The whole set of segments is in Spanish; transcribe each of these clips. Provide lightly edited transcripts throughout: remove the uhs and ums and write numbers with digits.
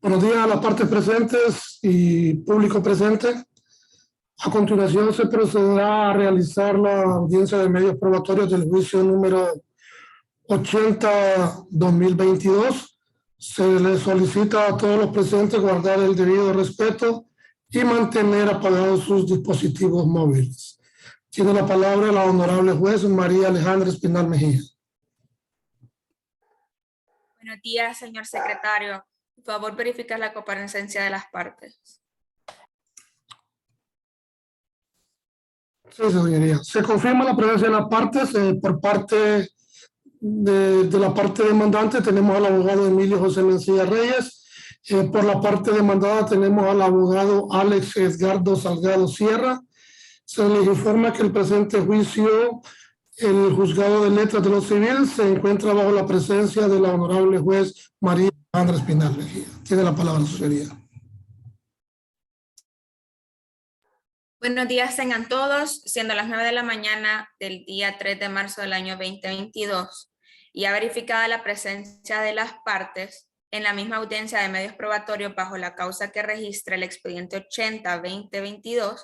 Buenos días a las partes presentes y público presente. A continuación se procederá a realizar la audiencia de medios probatorios del juicio número 80-2022. Se les solicita a todos los presentes guardar el debido respeto y mantener apagados sus dispositivos móviles. Tiene la palabra la honorable juez María Alejandra Espinal Mejía. Buenos días, señor secretario. Por favor, verificar la comparecencia de las partes. Sí, señoría. Se confirma la presencia de las partes. Por parte de la parte demandante tenemos al abogado Emilio José Mencía Reyes. Por la parte demandada tenemos al abogado Alex Edgardo Salgado Sierra. Se les informa que el presente juicio, el juzgado de letras de lo civil, se encuentra bajo la presencia de la honorable juez María Alejandra Espinal Mejía. Tiene la palabra, su señoría. Buenos días tengan todos, siendo las 9 de la mañana del día 3 de marzo del año 2022 y ha verificada la presencia de las partes en la misma audiencia de medios probatorios bajo la causa que registra el expediente 80-2022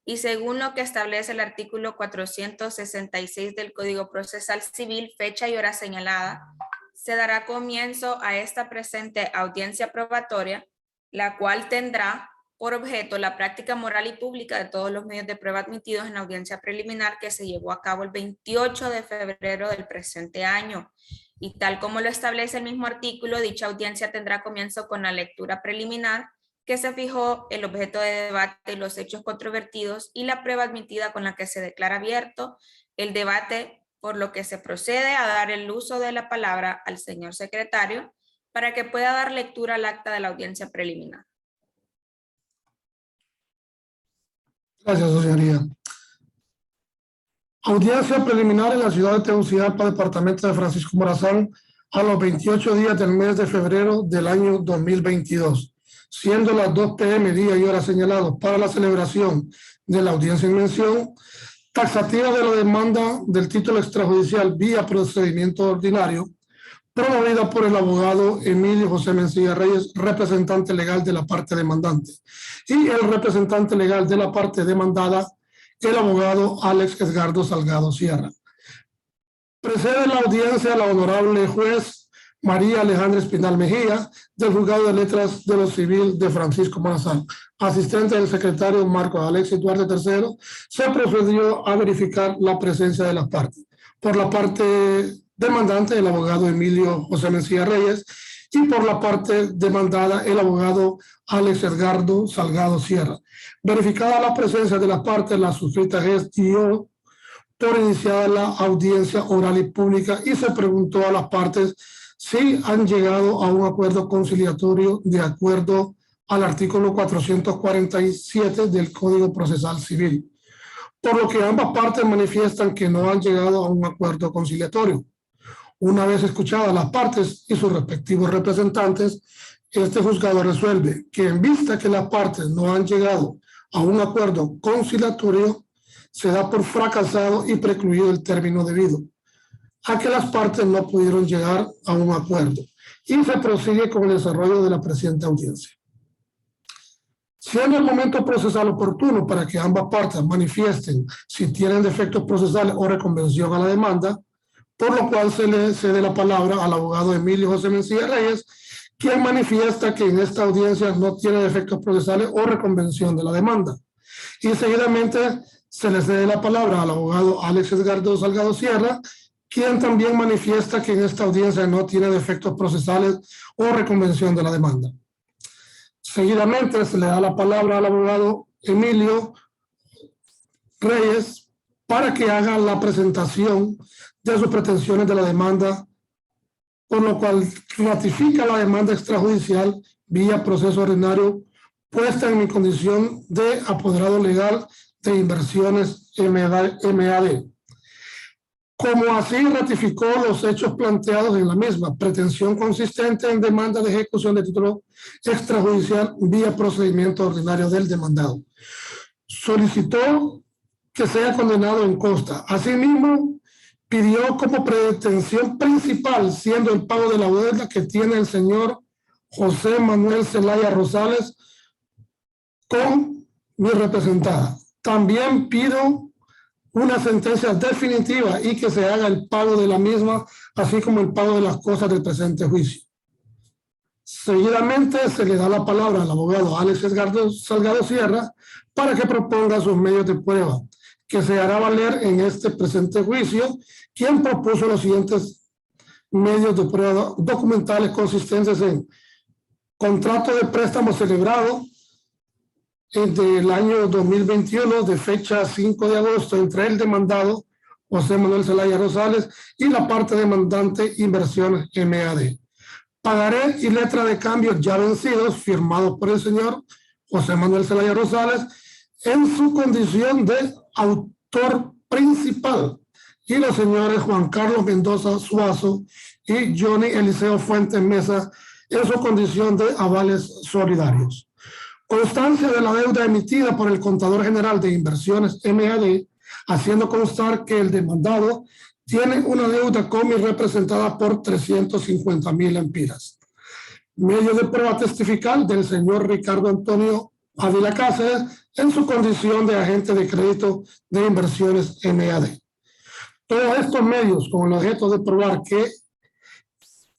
y según lo que establece el artículo 466 del Código Procesal Civil, fecha y hora señalada, se dará comienzo a esta presente audiencia probatoria, la cual tendrá por objeto la práctica moral y pública de todos los medios de prueba admitidos en la audiencia preliminar que se llevó a cabo el 28 de febrero del presente año. Y tal como lo establece el mismo artículo, dicha audiencia tendrá comienzo con la lectura preliminar que se fijó el objeto de debate y los hechos controvertidos y la prueba admitida con la que se declara abierto el debate, por lo que se procede a dar el uso de la palabra al señor secretario para que pueda dar lectura al acta de la audiencia preliminar. Gracias, señoría. Audiencia preliminar en la ciudad de Tegucigalpa, departamento de Francisco Morazán, a los 28 días del mes de febrero del año 2022, siendo las 2 p.m. día y hora señalados para la celebración de la audiencia en mención, taxativa de la demanda del título extrajudicial vía procedimiento ordinario, promovida por el abogado Emilio José Mencía Reyes, representante legal de la parte demandante, y el representante legal de la parte demandada, el abogado Alex Edgardo Salgado Sierra. Precede la audiencia la honorable juez María Alejandra Espinal Mejía, del juzgado de letras de lo civil de Francisco Morazán. Asistente del secretario Marco Alexis Duarte III, se procedió a verificar la presencia de las partes. Por la parte demandante, el abogado Emilio José Mencía Reyes, y por la parte demandada, el abogado Alex Edgardo Salgado Sierra. Verificada la presencia de las partes, la suscrita dio por iniciada la audiencia oral y pública y se preguntó a las partes si han llegado a un acuerdo conciliatorio de acuerdo al artículo 447 del Código Procesal Civil, por lo que ambas partes manifiestan que no han llegado a un acuerdo conciliatorio. Una vez escuchadas las partes y sus respectivos representantes, este juzgado resuelve que en vista que las partes no han llegado a un acuerdo conciliatorio, se da por fracasado y precluido el término debido a que las partes no pudieron llegar a un acuerdo y se prosigue con el desarrollo de la presente audiencia. Siendo el momento procesal oportuno para que ambas partes manifiesten si tienen defectos procesales o reconvención a la demanda, por lo cual se le cede la palabra al abogado Emilio José Mencía Reyes, quien manifiesta que en esta audiencia no tiene defectos procesales o reconvención de la demanda. Y seguidamente se le cede la palabra al abogado Alex Edgardo Salgado Sierra, quien también manifiesta que en esta audiencia no tiene defectos procesales o reconvención de la demanda. Seguidamente se le da la palabra al abogado Emilio Reyes para que haga la presentación de sus pretensiones de la demanda, por lo cual ratifica la demanda extrajudicial vía proceso ordinario puesta en mi condición de apoderado legal de inversiones MAD. Como así ratificó los hechos planteados en la misma, pretensión consistente en demanda de ejecución de título extrajudicial vía procedimiento ordinario del demandado. Solicitó que sea condenado en costa. Asimismo, pidió como pretensión principal, siendo el pago de la deuda que tiene el señor José Manuel Zelaya Rosales con mi representada. También pido una sentencia definitiva y que se haga el pago de la misma, así como el pago de las cosas del presente juicio. Seguidamente se le da la palabra al abogado Alex Salgado Sierra para que proponga sus medios de prueba, que se hará valer en este presente juicio, quien propuso los siguientes medios de prueba documentales consistentes en contrato de préstamo celebrado del año 2021 de fecha 5 de agosto entre el demandado José Manuel Zelaya Rosales y la parte demandante Inversiones MAD. Pagaré y letra de cambio ya vencidos firmados por el señor José Manuel Zelaya Rosales en su condición de autor principal y los señores Juan Carlos Mendoza Suazo y Johnny Eliseo Fuentes Mesa en su condición de avales solidarios. Constancia de la deuda emitida por el Contador General de Inversiones MAD, haciendo constar que el demandado tiene una deuda con mi representada por 350,000 lempiras. Medio de prueba testifical del señor Ricardo Antonio Ávila Cáceres en su condición de agente de crédito de Inversiones MAD. Todos estos medios con el objeto de probar que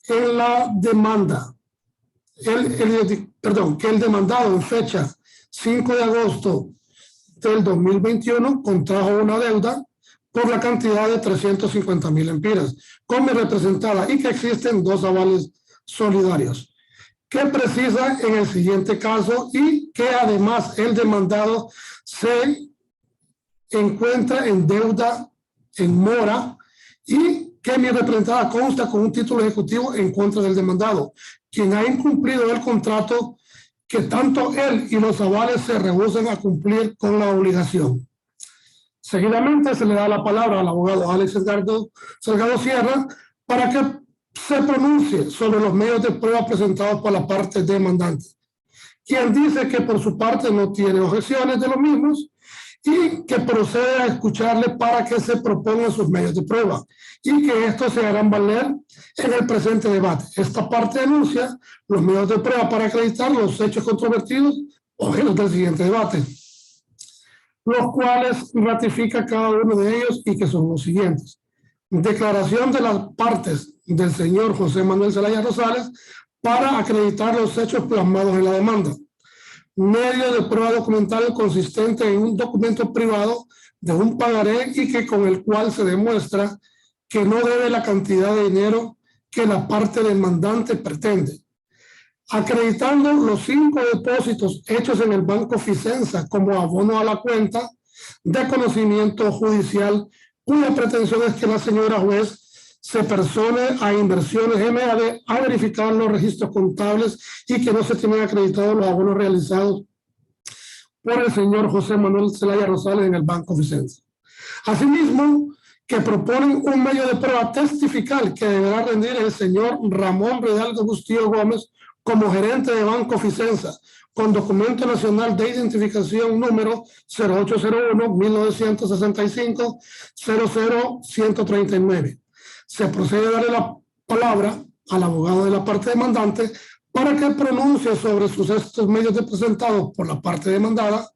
en la demanda que el demandado en fecha 5 de agosto del 2021 contrajo una deuda por la cantidad de 350,000 lempiras con mi representada y que existen dos avales solidarios que precisa en el siguiente caso y que además el demandado se encuentra en deuda en mora y que mi representada consta con un título ejecutivo en contra del demandado, quien ha incumplido el contrato que tanto él y los avales se rehúsan a cumplir con la obligación. Seguidamente se le da la palabra al abogado Alex Salgado Sierra para que se pronuncie sobre los medios de prueba presentados por la parte demandante, quien dice que por su parte no tiene objeciones de los mismos y que procede a escucharle para que se propongan sus medios de prueba y que estos se harán valer en el presente debate. Esta parte denuncia los medios de prueba para acreditar los hechos controvertidos objetos del siguiente debate, los cuales ratifica cada uno de ellos y que son los siguientes. Declaración de las partes del señor José Manuel Zelaya Rosales para acreditar los hechos plasmados en la demanda. Medio de prueba documental consistente en un documento privado de un pagaré y que con el cual se demuestra que no debe la cantidad de dinero que la parte demandante pretende. Acreditando los 5 depósitos hechos en el Banco Ficenza como abono a la cuenta de conocimiento judicial, cuya pretensión es que la señora juez se persone a Inversiones MAD a verificar los registros contables y que no se tienen acreditados los abonos realizados por el señor José Manuel Zelaya Rosales en el Banco Ficenza. Asimismo, que proponen un medio de prueba testifical que deberá rendir el señor Ramón Redaldo Bustillo Gómez como gerente de Banco Ficenza, con documento nacional de identificación número 0801-1965-00139. Se procede a darle la palabra al abogado de la parte demandante para que pronuncie sobre estos medios presentados por la parte demandada,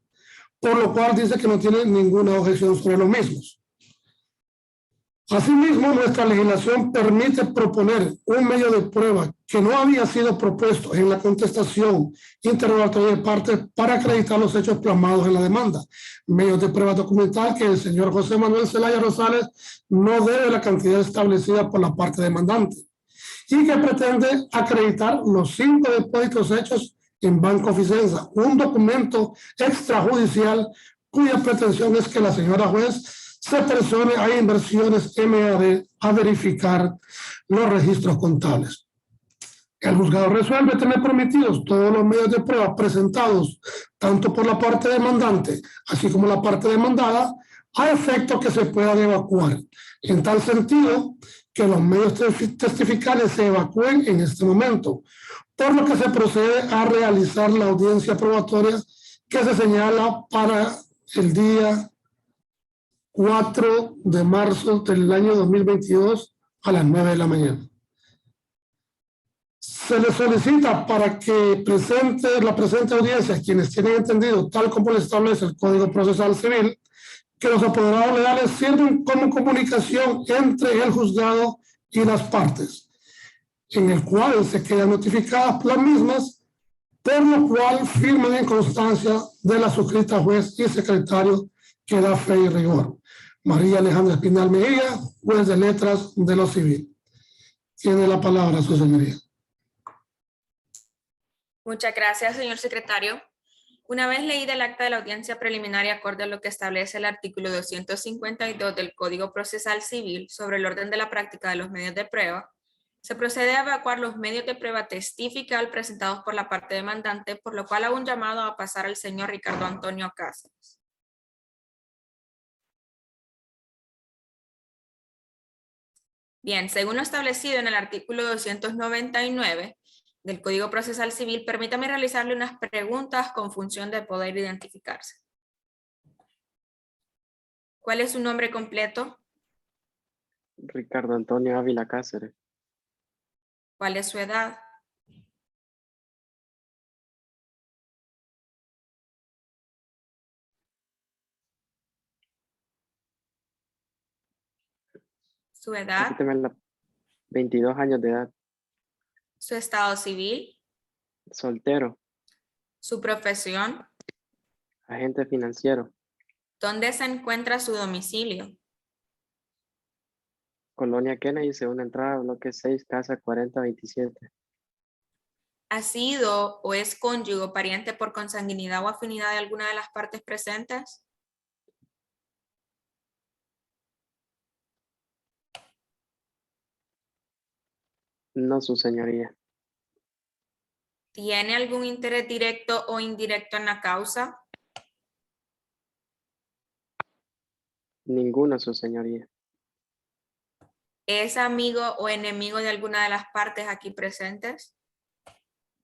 por lo cual dice que no tiene ninguna objeción sobre los mismos. Asimismo, nuestra legislación permite proponer un medio de prueba que no había sido propuesto en la contestación interrogatoria de parte para acreditar los hechos plasmados en la demanda. Medios de prueba documental que el señor José Manuel Zelaya Rosales no debe la cantidad establecida por la parte demandante y que pretende acreditar los 5 depósitos hechos en Banco Ficenza, un documento extrajudicial cuya pretensión es que la señora juez se persone a Inversiones MAD a verificar los registros contables. El juzgado resuelve tener permitidos todos los medios de prueba presentados tanto por la parte demandante así como la parte demandada a efecto que se puedan evacuar. En tal sentido que los medios testificales se evacúen en este momento, por lo que se procede a realizar la audiencia probatoria que se señala para el día 4 de marzo del año 2022 a las 9 de la mañana. Se le solicita para que la presente audiencia, quienes tienen entendido, tal como le establece el Código Procesal Civil, que los apoderados legales sirven como comunicación entre el juzgado y las partes, en el cual se quedan notificadas las mismas, por lo cual firman en constancia de la suscrita juez y secretario que da fe y rigor. María Alejandra Espinal Mejía, juez de letras de lo civil. Tiene la palabra, su señoría. Muchas gracias, señor secretario. Una vez leída el acta de la audiencia preliminar y acorde a lo que establece el artículo 252 del Código Procesal Civil sobre el orden de la práctica de los medios de prueba, se procede a evacuar los medios de prueba testifical presentados por la parte demandante, por lo cual hago un llamado a pasar al señor Ricardo Antonio Cáceres. Bien, según lo establecido en el artículo 299 del Código Procesal Civil, permítame realizarle unas preguntas con función de poder identificarse. ¿Cuál es su nombre completo? Ricardo Antonio Ávila Cáceres, ¿Cuál es su edad? ¿Su edad? repíteme 22 años de edad, ¿Su estado civil? soltero, ¿Su profesión? agente financiero, ¿Dónde se encuentra su domicilio? Colonia Kennedy, segunda entrada, bloque 6, casa 4027. ¿Ha sido o es cónyuge o pariente por consanguinidad o afinidad de alguna de las partes presentes? No, su señoría. ¿Tiene algún interés directo o indirecto en la causa? Ninguno, su señoría. ¿Es amigo o enemigo de alguna de las partes aquí presentes?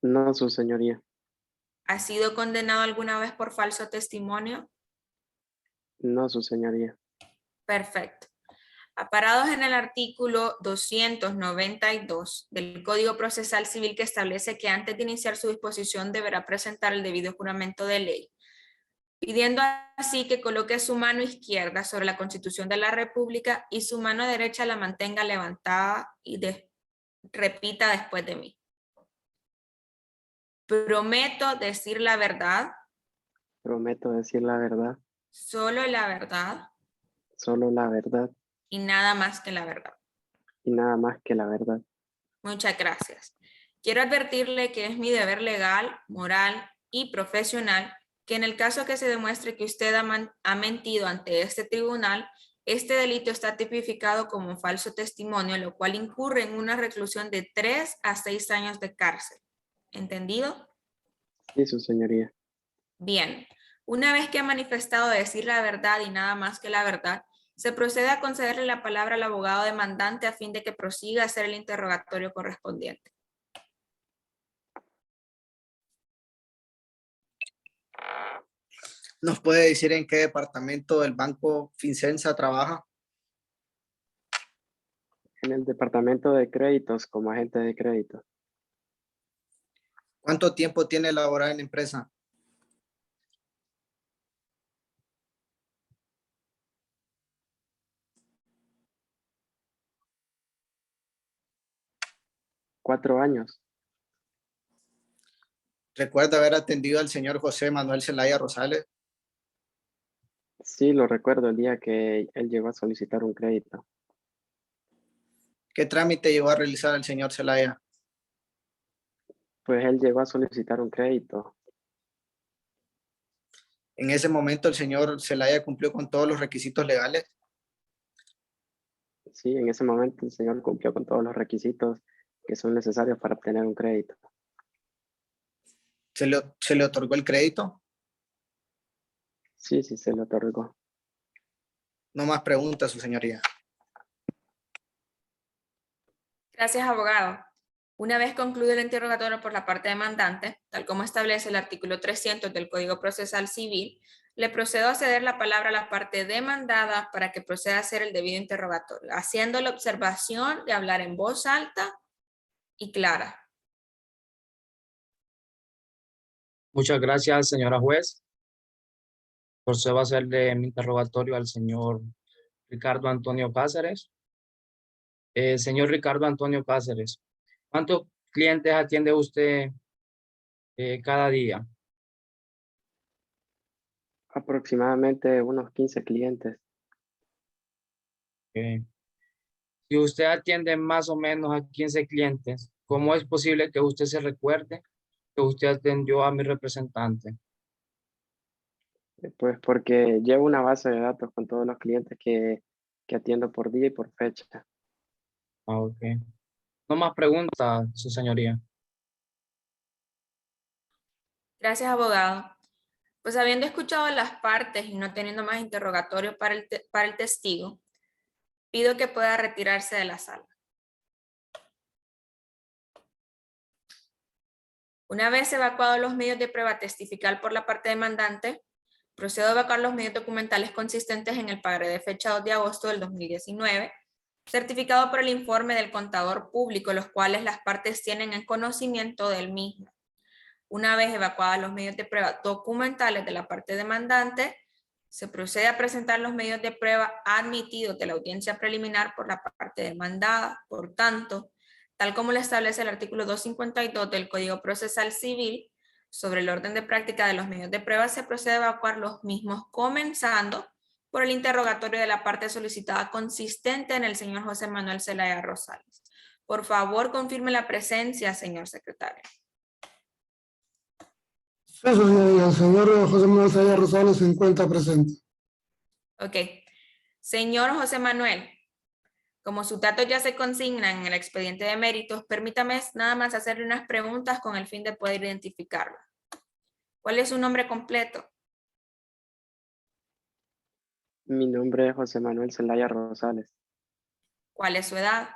No, su señoría. ¿Ha sido condenado alguna vez por falso testimonio? No, su señoría. Perfecto. Aparados en el artículo 292 del Código Procesal Civil, que establece que antes de iniciar su disposición deberá presentar el debido juramento de ley, pidiendo así que coloque su mano izquierda sobre la Constitución de la República y su mano derecha la mantenga levantada y repita después de mí. Prometo decir la verdad. Prometo decir la verdad, Solo la verdad solo la verdad y nada más que la verdad. y nada más que la verdad. Muchas gracias. Quiero advertirle que es mi deber legal, moral y profesional que en el caso que se demuestre que usted ha mentido ante este tribunal, este delito está tipificado como falso testimonio, lo cual incurre en una reclusión de 3 a 6 años de cárcel. ¿Entendido? Sí, su señoría. Bien. Una vez que ha manifestado decir la verdad y nada más que la verdad, se procede a concederle la palabra al abogado demandante a fin de que prosiga a hacer el interrogatorio correspondiente. ¿Nos puede decir en qué departamento del Banco Fincenza trabaja? En el departamento de créditos como agente de crédito. ¿Cuánto tiempo tiene laborar en la empresa? ¿4 años? ¿Recuerda haber atendido al señor José Manuel Zelaya Rosales? Sí, lo recuerdo el día que él llegó a solicitar un crédito. ¿Qué trámite llegó a realizar el señor Zelaya? Pues él llegó a solicitar un crédito. En ese momento el señor Zelaya cumplió con todos los requisitos legales. Sí, en ese momento el señor cumplió con todos los requisitos que son necesarios para obtener un crédito. ¿Se le otorgó el crédito? Sí, sí, se le otorgó. No más preguntas, su señoría. Gracias, abogado. Una vez concluido el interrogatorio por la parte demandante, tal como establece el artículo 300 del Código Procesal Civil, le procedo a ceder la palabra a la parte demandada para que proceda a hacer el debido interrogatorio, haciendo la observación de hablar en voz alta y clara. Muchas gracias, señora juez. Procedo a hacerle mi interrogatorio al señor Ricardo Antonio Cáceres. Señor Ricardo Antonio Cáceres, ¿cuántos clientes atiende usted cada día? Aproximadamente unos 15 clientes. Si usted atiende más o menos a 15 clientes, ¿cómo es posible que usted se recuerde que usted atendió a mi representante? Pues porque llevo una base de datos con todos los clientes que atiendo por día y por fecha. Ah, ok. No más preguntas, su señoría. Gracias, abogado. Pues habiendo escuchado las partes y no teniendo más interrogatorio para el testigo, pido que pueda retirarse de la sala. Una vez evacuados los medios de prueba testifical por la parte demandante, procedo a evacuar los medios documentales consistentes en el pagaré de fecha 2 de agosto del 2019, certificado por el informe del contador público, los cuales las partes tienen en conocimiento del mismo. Una vez evacuados los medios de prueba documentales de la parte demandante, se procede a presentar los medios de prueba admitidos de la audiencia preliminar por la parte demandada. Por tanto, tal como lo establece el artículo 252 del Código Procesal Civil, sobre el orden de práctica de los medios de prueba, se procede a evacuar los mismos, comenzando por el interrogatorio de la parte solicitada consistente en el señor José Manuel Zelaya Rosales. Por favor, confirme la presencia, señor secretario. Sí, su señoría. El señor José Manuel Zelaya Rosales se encuentra presente. Ok. Señor José Manuel, como sus datos ya se consignan en el expediente de méritos, permítame nada más hacerle unas preguntas con el fin de poder identificarlo. ¿Cuál es su nombre completo? Mi nombre es José Manuel Zelaya Rosales. ¿Cuál es su edad?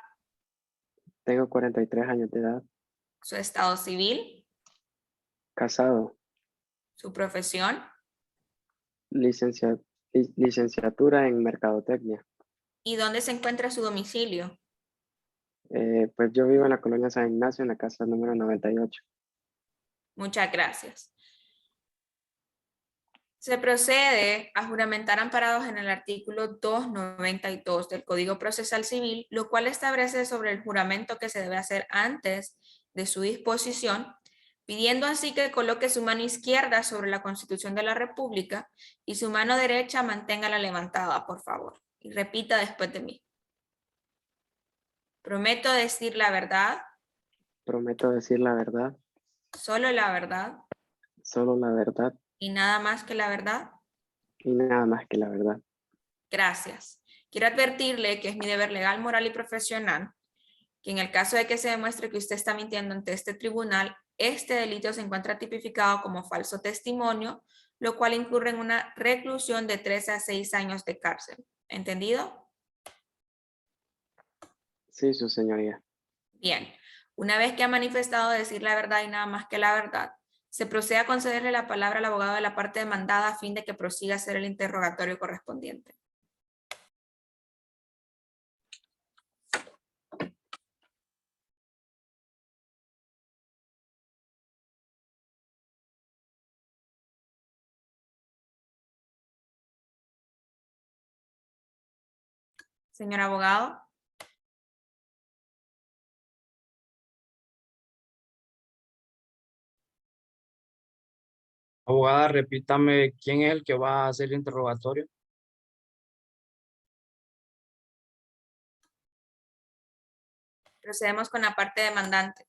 Tengo 43 años de edad. ¿Su estado civil? Casado. ¿Su profesión? Licenciatura en Mercadotecnia. ¿Y dónde se encuentra su domicilio? Pues yo vivo en la colonia San Ignacio, en la casa número 98. Muchas gracias. Se procede a juramentar amparados en el artículo 292 del Código Procesal Civil, lo cual establece sobre el juramento que se debe hacer antes de su disposición, pidiendo así que coloque su mano izquierda sobre la Constitución de la República y su mano derecha manténgala levantada, por favor. Y repita después de mí. Prometo decir la verdad. Prometo decir la verdad, Solo la verdad. solo la verdad Y nada más que la verdad. y nada más que la verdad. Gracias. Quiero advertirle que es mi deber legal, moral y profesional que en el caso de que se demuestre que usted está mintiendo ante este tribunal, este delito se encuentra tipificado como falso testimonio, lo cual incurre en una reclusión de 3 a 6 años de cárcel. ¿Entendido? Sí, su señoría. Bien. Una vez que ha manifestado decir la verdad y nada más que la verdad, se procede a concederle la palabra al abogado de la parte demandada a fin de que prosiga a hacer el interrogatorio correspondiente. Señor abogado. Abogada, repítame quién es el que va a hacer el interrogatorio. Procedemos con la parte demandante.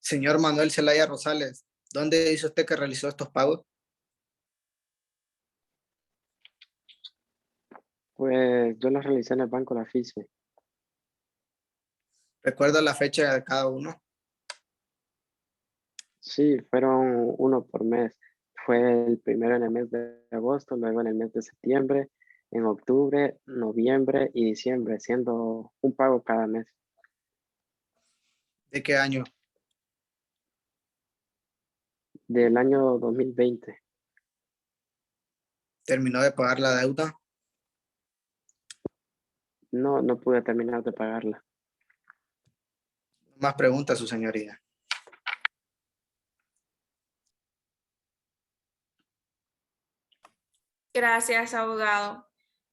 Señor Manuel Zelaya Rosales, ¿dónde dice usted que realizó estos pagos? Pues yo los realicé en el Banco La Fice. ¿Recuerda la fecha de cada uno? Sí, fueron uno por mes. Fue el primero en el mes de agosto, luego en el mes de septiembre, en octubre, noviembre y diciembre, siendo un pago cada mes. ¿De qué año? Del año 2020. ¿Terminó de pagar la deuda? No, no pude terminar de pagarla. Más preguntas, su señoría. Gracias, abogado.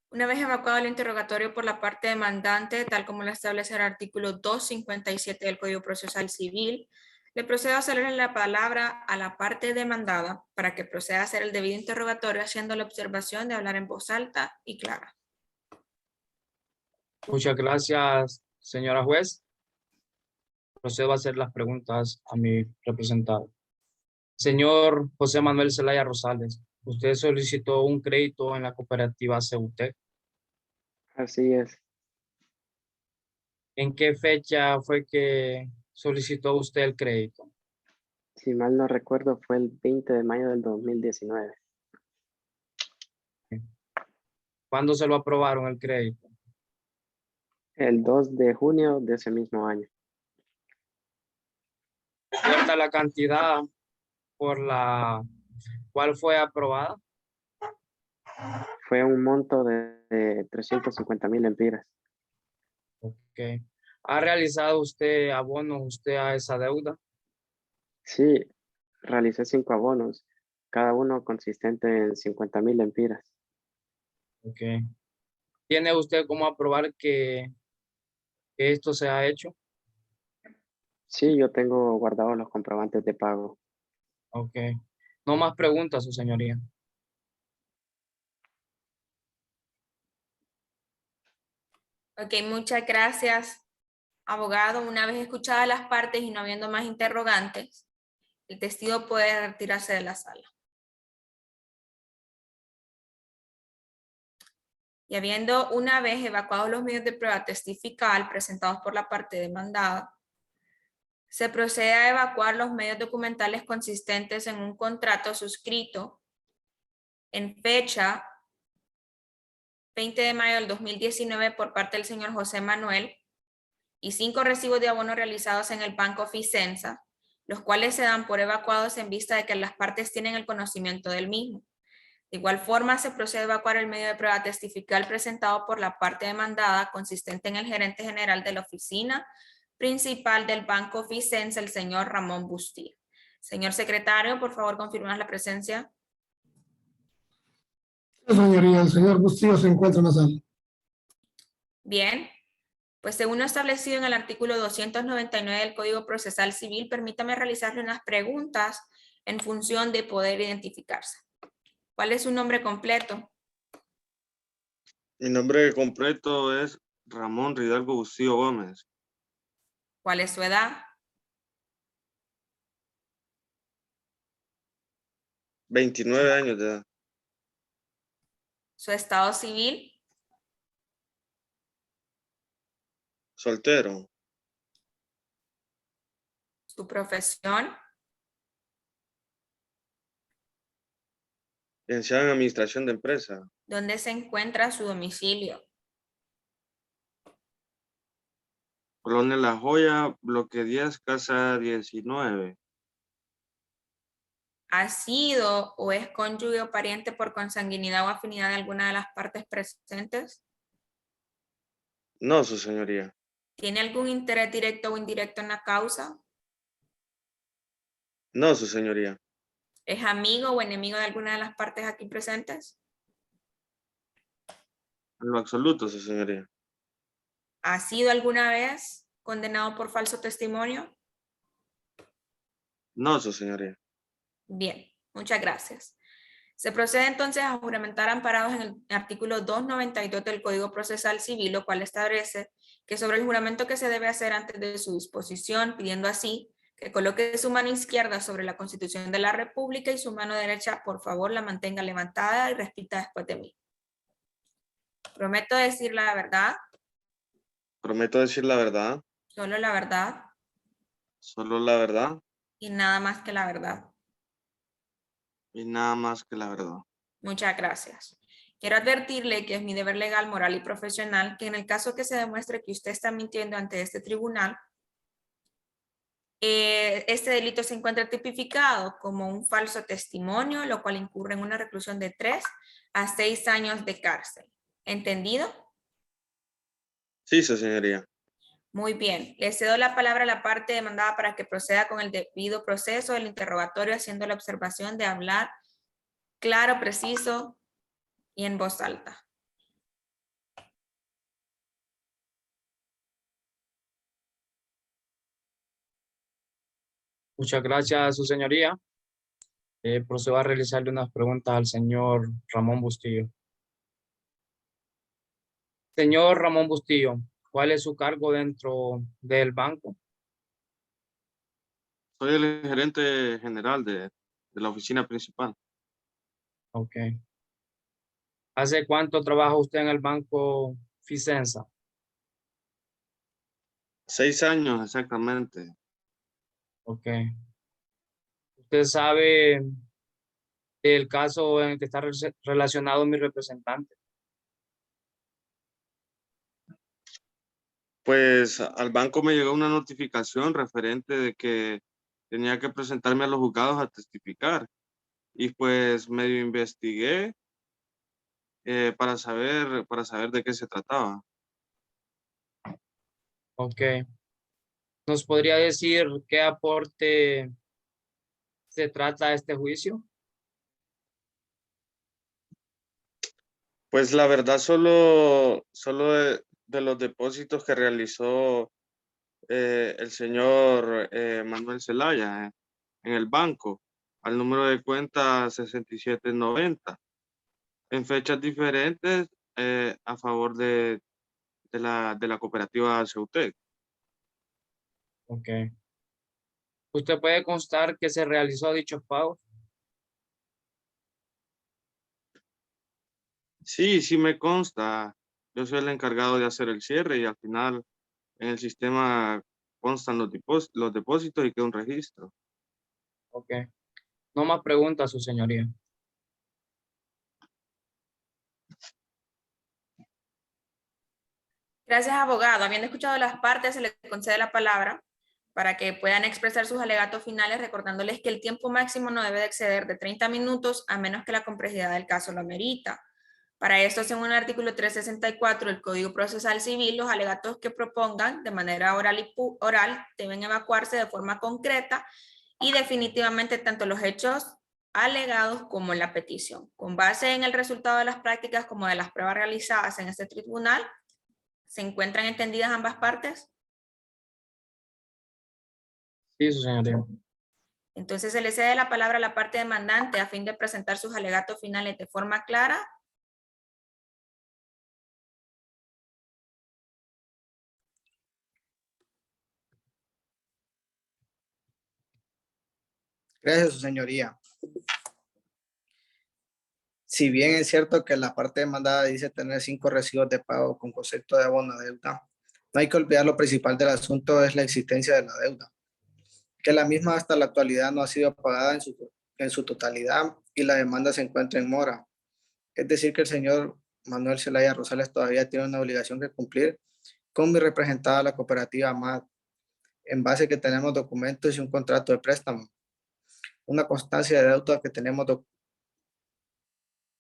Una vez evacuado el interrogatorio por la parte demandante, tal como lo establece el artículo 257 del Código Procesal Civil, le procedo a cederle la palabra a la parte demandada para que proceda a hacer el debido interrogatorio, haciendo la observación de hablar en voz alta y clara. Muchas gracias, señora juez. Procedo a hacer las preguntas a mi representado. Señor José Manuel Zelaya Rosales, usted solicitó un crédito en la cooperativa CUT. Así es. ¿En qué fecha fue que solicitó usted el crédito? Si mal no recuerdo, fue el 20 de mayo del 2019. ¿Cuándo se lo aprobaron el crédito? El 2 de junio de ese mismo año. ¿Recuerda la cantidad por la cual fue aprobada? Fue un monto de 350,000 lempiras. Ok. ¿Ha realizado usted abonos a esa deuda? Sí, realicé 5 abonos, cada uno consistente en 50,000 lempiras. Ok. ¿Tiene usted cómo aprobar que esto se ha hecho? Sí, yo tengo guardados los comprobantes de pago. Ok. No más preguntas, su señoría. Ok, muchas gracias, abogado. Una vez escuchadas las partes y no habiendo más interrogantes, el testigo puede retirarse de la sala. Y habiendo una vez evacuados los medios de prueba testifical presentados por la parte demandada, se procede a evacuar los medios documentales consistentes en un contrato suscrito en fecha 20 de mayo del 2019 por parte del señor José Manuel y 5 recibos de abono realizados en el Banco Ficenza, los cuales se dan por evacuados en vista de que las partes tienen el conocimiento del mismo. De igual forma, se procede a evacuar el medio de prueba testifical presentado por la parte demandada, consistente en el gerente general de la oficina principal del Banco Ficenza, el señor Ramón Bustillo. Señor secretario, por favor, confirmar la presencia. Sí, señoría, el señor Bustillo se encuentra en la sala. Bien, pues según lo establecido en el artículo 299 del Código Procesal Civil, permítame realizarle unas preguntas en función de poder identificarse. ¿Cuál es su nombre completo? Mi nombre completo es Ramón Ridalgo Bustillo Gómez, ¿Cuál es su edad? 29 años de edad, ¿Su estado civil? soltero, ¿Su profesión? licenciado en Administración de Empresa, ¿Dónde se encuentra su domicilio? Colonia La Joya, bloque 10, casa 19. ¿Ha sido o es cónyuge o pariente por consanguinidad o afinidad de alguna de las partes presentes? No, su señoría. ¿Tiene algún interés directo o indirecto en la causa? No, su señoría. ¿Es amigo o enemigo de alguna de las partes aquí presentes? En lo absoluto, su señoría. ¿Ha sido alguna vez condenado por falso testimonio? No, su señoría. Bien, muchas gracias. Se procede entonces a juramentar amparados en el artículo 292 del Código Procesal Civil, lo cual establece que sobre el juramento que se debe hacer antes de su disposición, pidiendo así que coloque su mano izquierda sobre la Constitución de la República y su mano derecha, por favor, la mantenga levantada y repita después de mí. Prometo decir la verdad, Prometo decir la verdad, solo la verdad solo la verdad y nada más que la verdad. y nada más que la verdad. Muchas gracias. Quiero advertirle que es mi deber legal, moral y profesional que en el caso que se demuestre que usted está mintiendo ante este tribunal, este delito se encuentra tipificado como un falso testimonio, lo cual incurre en una reclusión de 3 a 6 años de cárcel. ¿Entendido? Sí, su señoría. Muy bien. Le cedo la palabra a la parte demandada para que proceda con el debido proceso del interrogatorio, haciendo la observación de hablar claro, preciso y en voz alta. Muchas gracias, su señoría. Procedo a realizarle unas preguntas al señor Ramón Bustillo. Señor Ramón Bustillo, ¿cuál es su cargo dentro del banco? Soy el gerente general de la oficina principal. Ok. ¿Hace cuánto trabaja usted en el banco Ficenza? 6 años exactamente. Ok. ¿Usted sabe el caso en el que está relacionado mi representante? Pues al banco me llegó una notificación referente de que tenía que presentarme a los juzgados a testificar. Y pues medio investigué para saber de qué se trataba. Ok. ¿Nos podría decir qué aporte se trata este juicio? Pues la verdad solo de los depósitos que realizó el señor Manuel Zelaya en el banco al número de cuenta 6790 en fechas diferentes a favor de la cooperativa Ceutec. Ok. ¿Usted puede constar que se realizó dichos pagos? Sí, sí me consta. Yo soy el encargado de hacer el cierre y al final en el sistema constan los depósitos y queda un registro. Ok. No más preguntas, su señoría. Gracias, abogado. Habiendo escuchado las partes, se le concede la palabra para que puedan expresar sus alegatos finales, recordándoles que el tiempo máximo no debe de exceder de 30 minutos, a menos que la complejidad del caso lo amerita. Para esto, según el artículo 364 del Código Procesal Civil, los alegatos que propongan de manera oral deben evacuarse de forma concreta y definitivamente tanto los hechos alegados como la petición. Con base en el resultado de las prácticas como de las pruebas realizadas en este tribunal, ¿se encuentran entendidas ambas partes? Sí, su señoría. Entonces se le cede la palabra a la parte demandante a fin de presentar sus alegatos finales de forma clara. Gracias, su señoría. Si bien es cierto que la parte demandada dice tener 5 recibos de pago con concepto de abono a deuda, no hay que olvidar lo principal del asunto es la existencia de la deuda, que la misma hasta la actualidad no ha sido pagada en su totalidad y la demanda se encuentra en mora. Es decir, que el señor Manuel Zelaya Rosales todavía tiene una obligación que cumplir con mi representada, la cooperativa AMAD, en base que tenemos documentos y un contrato de préstamo, una constancia de deuda que tenemos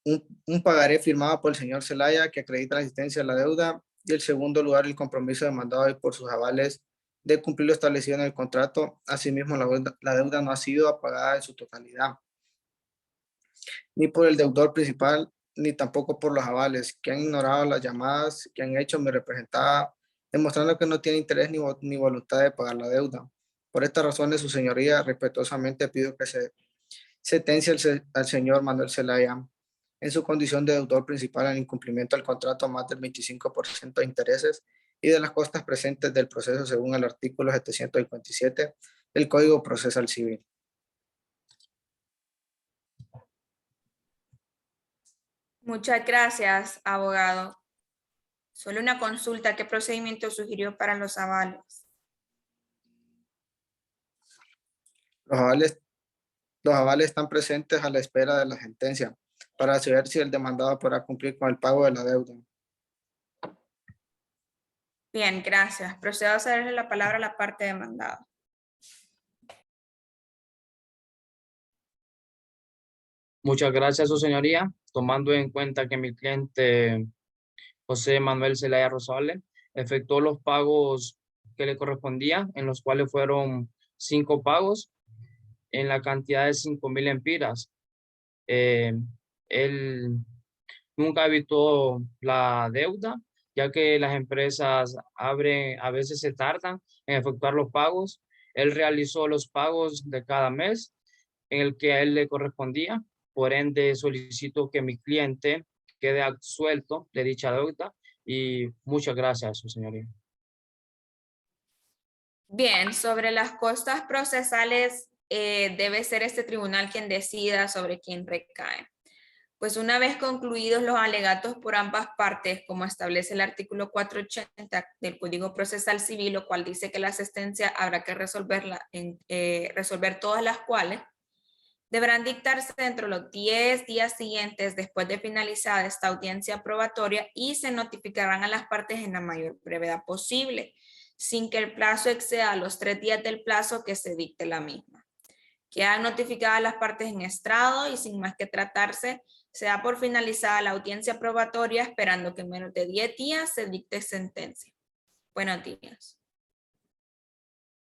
un pagaré firmado por el señor Zelaya que acredita la existencia de la deuda y el segundo lugar el compromiso demandado por sus avales de cumplir lo establecido en el contrato. Asimismo, la deuda no ha sido pagada en su totalidad, ni por el deudor principal, ni tampoco por los avales, que han ignorado las llamadas que han hecho mi representada, demostrando que no tiene interés ni voluntad de pagar la deuda. Por estas razones, su señoría, respetuosamente pido que se sentencia al señor Manuel Zelaya en su condición de deudor principal en incumplimiento del contrato más del 25% de intereses y de las costas presentes del proceso según el artículo 757 del Código Procesal Civil. Muchas gracias, abogado. Solo una consulta. ¿Qué procedimiento sugirió para los avales? Los avales están presentes a la espera de la sentencia para saber si el demandado podrá cumplir con el pago de la deuda. Bien, gracias. Procedo a cederle la palabra a la parte demandada. Muchas gracias, su señoría. Tomando en cuenta que mi cliente José Manuel Zelaya Rosales efectuó los pagos que le correspondían, en los cuales fueron 5 pagos en la cantidad de 5,000 lempiras. Él nunca evitó la deuda, ya que las empresas a veces se tardan en efectuar los pagos. Él realizó los pagos de cada mes en el que a él le correspondía. Por ende, solicito que mi cliente quede absuelto de dicha deuda y muchas gracias, su señoría. Bien, sobre las costas procesales, debe ser este tribunal quien decida sobre quién recae. Pues una vez concluidos los alegatos por ambas partes, como establece el artículo 480 del Código Procesal Civil, lo cual dice que la asistencia habrá que resolver todas las cuales, deberán dictarse dentro de los 10 días siguientes después de finalizada esta audiencia probatoria y se notificarán a las partes en la mayor brevedad posible, sin que el plazo exceda los 3 días del plazo que se dicte la misma. Quedan notificadas las partes en estrado y sin más que tratarse, se da por finalizada la audiencia probatoria esperando que en menos de 10 días se dicte sentencia. Buenos días.